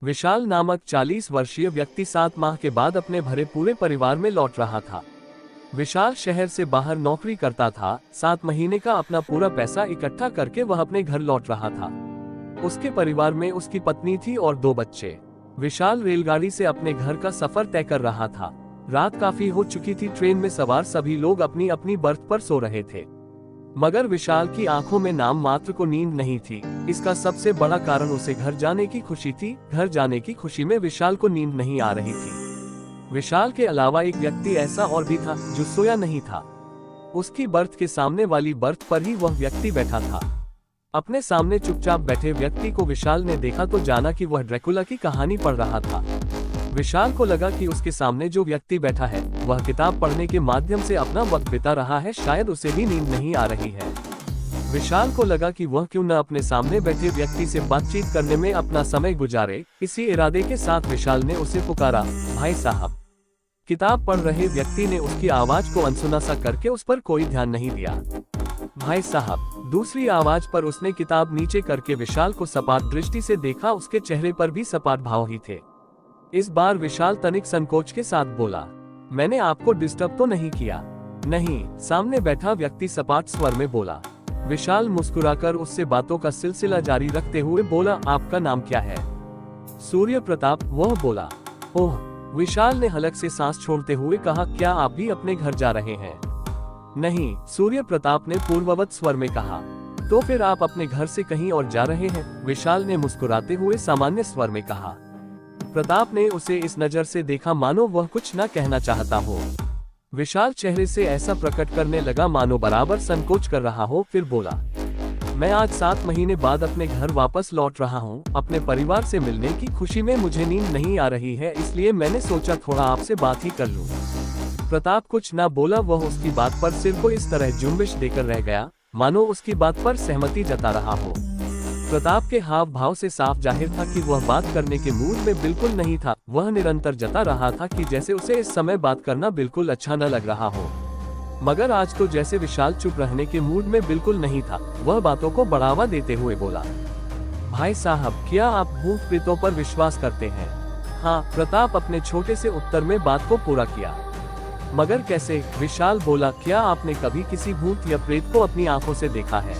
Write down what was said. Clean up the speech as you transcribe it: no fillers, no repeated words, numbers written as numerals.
विशाल नामक 40 वर्षीय व्यक्ति 7 माह के बाद अपने भरे पूरे परिवार में लौट रहा था। विशाल शहर से बाहर नौकरी करता था। 7 महीने का अपना पूरा पैसा इकट्ठा करके वह अपने घर लौट रहा था। उसके परिवार में उसकी पत्नी थी और 2 बच्चे। विशाल रेलगाड़ी से अपने घर का सफर तय कर रहा था। रात काफी हो चुकी थी। ट्रेन में सवार सभी लोग अपनी अपनी बर्थ पर सो रहे थे, मगर विशाल की आंखों में नाम मात्र को नींद नहीं थी। इसका सबसे बड़ा कारण उसे घर जाने की खुशी थी। घर जाने की खुशी में विशाल को नींद नहीं आ रही थी। विशाल के अलावा एक व्यक्ति ऐसा और भी था जो सोया नहीं था। उसकी बर्थ के सामने वाली बर्थ पर ही वह व्यक्ति बैठा था। अपने सामने चुपचाप बैठे व्यक्ति को विशाल ने देखा तो जाना कि वह ड्रैकुला की कहानी पढ़ रहा था। विशाल को लगा कि उसके सामने जो व्यक्ति बैठा है वह किताब पढ़ने के माध्यम से अपना वक्त बिता रहा है। शायद उसे भी नींद नहीं आ रही है। विशाल को लगा कि वह क्यों न अपने सामने बैठे व्यक्ति से बातचीत करने में अपना समय गुजारे। इसी इरादे के साथ विशाल ने उसे पुकारा, भाई साहब। किताब पढ़ रहे व्यक्ति ने उसकी आवाज को अनसुना सा करके उस पर कोई ध्यान नहीं दिया। भाई साहब। दूसरी आवाज पर उसने किताब नीचे करके विशाल को सपाट दृष्टि से देखा। उसके चेहरे पर भी सपाट भाव ही थे। इस बार विशाल तनिक संकोच के साथ बोला, मैंने आपको डिस्टर्ब तो नहीं किया? नहीं, सामने बैठा व्यक्ति सपाट स्वर में बोला। विशाल मुस्कुराकर उससे बातों का सिलसिला जारी रखते हुए बोला, आपका नाम क्या है? सूर्य प्रताप, वह बोला। ओह। विशाल ने हलक से सांस छोड़ते हुए कहा, क्या आप भी अपने घर जा रहे हैं? नहीं, सूर्य प्रताप ने पूर्ववत स्वर में कहा। तो फिर आप अपने घर से कहीं और जा रहे हैं? विशाल ने मुस्कुराते हुए सामान्य स्वर में कहा। प्रताप ने उसे इस नजर से देखा मानो वह कुछ न कहना चाहता हो। विशाल चेहरे से ऐसा प्रकट करने लगा मानो बराबर संकोच कर रहा हो। फिर बोला, मैं आज 7 महीने बाद अपने घर वापस लौट रहा हूँ। अपने परिवार से मिलने की खुशी में मुझे नींद नहीं आ रही है, इसलिए मैंने सोचा थोड़ा आपसे बात ही कर लूं। प्रताप कुछ न बोला। वह उसकी बात पर सिर को इस तरह जुम्बिश देकर रह गया मानो उसकी बात पर सहमति जता रहा हो। प्रताप के हाव भाव से साफ जाहिर था कि वह बात करने के मूड में बिल्कुल नहीं था। वह निरंतर जता रहा था कि जैसे उसे इस समय बात करना बिल्कुल अच्छा न लग रहा हो। मगर आज तो जैसे विशाल चुप रहने के मूड में बिल्कुल नहीं था। वह बातों को बढ़ावा देते हुए बोला, भाई साहब, क्या आप भूत प्रेतों पर विश्वास करते हैं? हाँ, प्रताप अपने छोटे से उत्तर में बात को पूरा किया। मगर कैसे? विशाल बोला, क्या आपने कभी किसी भूत या प्रेत को अपनी आंखों से देखा है?